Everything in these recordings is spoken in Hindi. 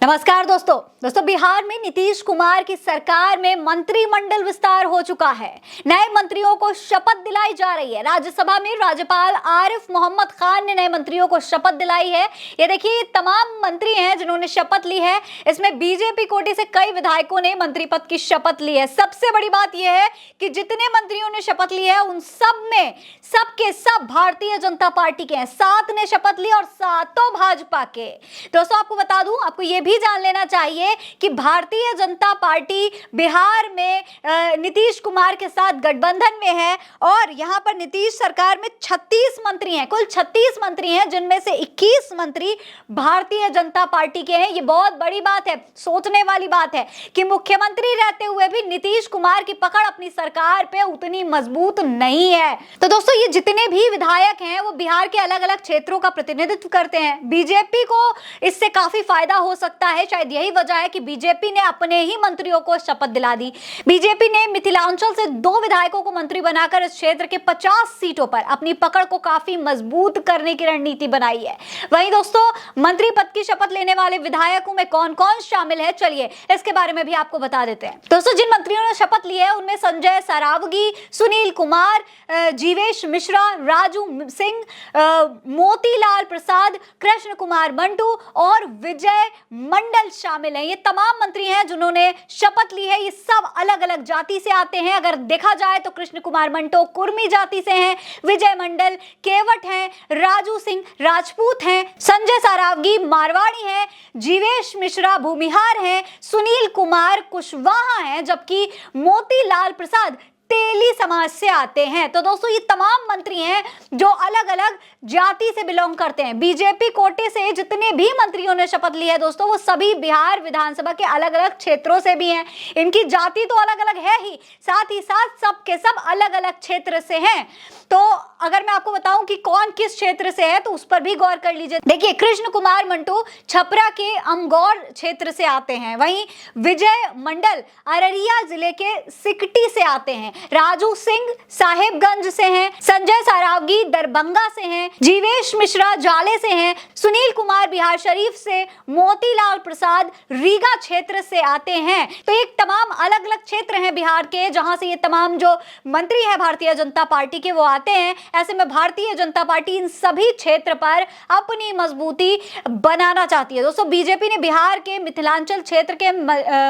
नमस्कार दोस्तों बिहार में नीतीश कुमार की सरकार में मंत्रिमंडल विस्तार हो चुका है। नए मंत्रियों को शपथ दिलाई जा रही है। राज्यसभा में राज्यपाल आरिफ मोहम्मद खान ने नए मंत्रियों को शपथ दिलाई है। ये देखिए तमाम मंत्री हैं जिन्होंने शपथ ली है। इसमें बीजेपी कोटे से कई विधायकों ने मंत्री पद की शपथ ली है। सबसे बड़ी बात यह है कि जितने मंत्रियों ने शपथ ली है उन सब में सबके सब भारतीय जनता पार्टी के हैं। 7 ने शपथ ली और 7 भाजपा के। दोस्तों आपको बता दूं, आपको यह भी जान लेना चाहिए कि भारतीय जनता पार्टी बिहार में नीतीश कुमार के साथ गठबंधन में है और यहां पर नीतीश सरकार में 36 मंत्री हैं। कुल 36 मंत्री हैं जिनमें से 21 मंत्री भारतीय जनता पार्टी के हैं। ये बहुत बड़ी बात है, सोचने वाली बात है कि मुख्यमंत्री रहते हुए भी नीतीश कुमार की पकड़ अपनी सरकार पे उतनी मजबूत नहीं है। तो दोस्तों ये जितने भी विधायक हैं वो बिहार के अलग अलग क्षेत्रों का प्रतिनिधित्व करते हैं। बीजेपी को इससे काफी फायदा हो सकता है। शायद यही वजह है कि बीजेपी ने अपने ही मंत्रियों को शपथ दिला दी। बीजेपी ने मिथिलांचल से 2 विधायकों को मंत्री बनाकर इस क्षेत्र के 50 सीटों पर अपनी पकड़ को काफी मजबूत करने की रणनीति बनाई है। वहीं दोस्तों मंत्री पद की शपथ लेने वाले विधायकों में कौन कौन शामिल है, चलिए इसके बारे में भी आपको बता देते हैं। दोस्तों जिन मंत्रियों ने शपथ ली है उनमें संजय सरावगी, सुनील कुमार, जीवेश मिश्रा, राजू सिंह, मोतीलाल प्रसाद, कृष्ण कुमार मंटू और विजय मंडल शामिल हैं। ये तमाम मंत्री हैं जिन्होंने शपथ ली है। ये सब अलग अलग जाति से आते हैं। अगर देखा जाए तो कृष्ण कुमार मंटो कुर्मी जाति से हैं, विजय मंडल केवट हैं, राजू सिंह राजपूत हैं, संजय सरावगी मारवाड़ी हैं, जीवेश मिश्रा भूमिहार हैं, सुनील कुमार कुशवाहा हैं, जबकि मोतीलाल प्रसाद तेली समाज से आते हैं। तो दोस्तों ये तमाम मंत्री हैं जो अलग अलग जाति से बिलोंग करते हैं। बीजेपी कोटे से जितने भी मंत्रियों ने शपथ ली है दोस्तों वो सभी बिहार विधानसभा के अलग अलग क्षेत्रों से भी हैं। इनकी जाति तो अलग अलग है ही साथ सब के सब अलग अलग क्षेत्र से हैं। तो अगर मैं आपको बताऊं कि कौन किस क्षेत्र से है तो उस पर भी गौर कर लीजिए। देखिए कृष्ण कुमार मंटू छपरा के अमगौर क्षेत्र से आते हैं। वहीं विजय मंडल अररिया जिले के सिकटी से आते हैं, राजू सिंह साहेबगंज से हैं, संजय सरावगी दरभंगा से हैं, जीवेश मिश्रा जाले से हैं, सुनील कुमार बिहार शरीफ से, मोतीलाल प्रसाद रीगा क्षेत्र से आते हैं। तो एक तमाम अलग अलग क्षेत्र हैं बिहार के जहां से ये तमाम जो मंत्री हैं भारतीय जनता पार्टी के वो आते हैं। ऐसे में भारतीय जनता पार्टी इन सभी क्षेत्र पर अपनी मजबूती बनाना चाहती है। दोस्तों बीजेपी ने बिहार के मिथिलांचल क्षेत्र के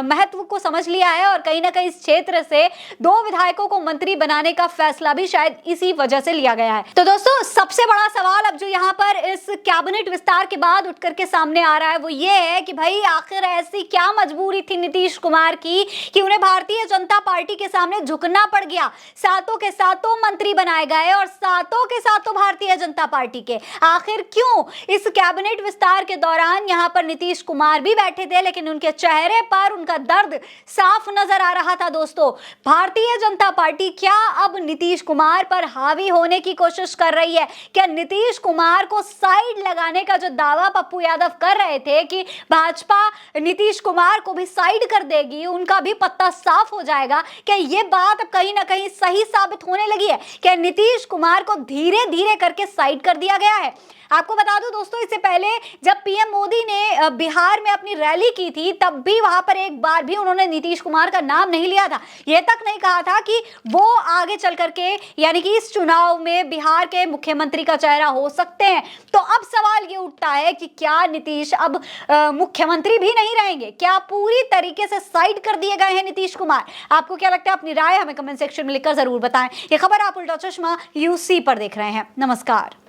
महत्व को समझ लिया है और कहीं ना कहीं इस क्षेत्र से 2 विधायकों को मंत्री बनाने का फैसला भी शायद इसी वजह से लिया गया है। तो दोस्तों सबसे बड़ा सवाल अब जो यहाँ पर इस कैबिनेट विस्तार के बाद उठ करके सामने आ रहा है वो ये है कि भाई आखिर ऐसी क्या मजबूरी थी नीतीश कुमार की कि उन्हें भारतीय जनता पार्टी के सामने झुकना पड़ गया। 7 के 7 मंत्री बनाए गए और 7 के 7 भारतीय जनता पार्टी के। आखिर क्यों? इस कैबिनेट विस्तार के दौरान यहाँ पर नीतीश कुमार भी बैठे थे लेकिन उनके चेहरे पर उनका दर्द साफ नजर आ रहा था। दोस्तों भारतीय जनता पार्टी क्या अब नीतीश कुमार पर हावी होने की कोशिश कर रही है? क्या नीतीश कुमार को साइड लगाने का जो दावा पप्पू यादव कर रहे थे कि भाजपा नीतीश कुमार को भी साइड कर देगी, उनका भी पत्ता साफ हो जाएगा, क्या ये बात अब कहीं ना कहीं सही साबित होने लगी है? क्या नीतीश कुमार को धीरे धीरे करके साइड कर दिया गया है? आपको बता दूं दोस्तों इससे पहले जब पीएम मोदी ने बिहार में अपनी रैली की थी तब भी वहां पर एक बार भी उन्होंने नीतीश कुमार का नाम नहीं लिया था। यह तक नहीं कहा था कि वो आगे चल करके यानी कि इस चुनाव में बिहार के मुख्यमंत्री का चेहरा हो सकते हैं। तो अब सवाल ये उठता है कि क्या नीतीश अब मुख्यमंत्री भी नहीं रहेंगे? क्या पूरी तरीके से साइड कर दिए गए हैं नीतीश कुमार? आपको क्या लगता है? अपनी राय हमें कमेंट सेक्शन में लिखकर जरूर बताएं। ये खबर आप उल्टा चश्मा यूसी पर देख रहे हैं। नमस्कार।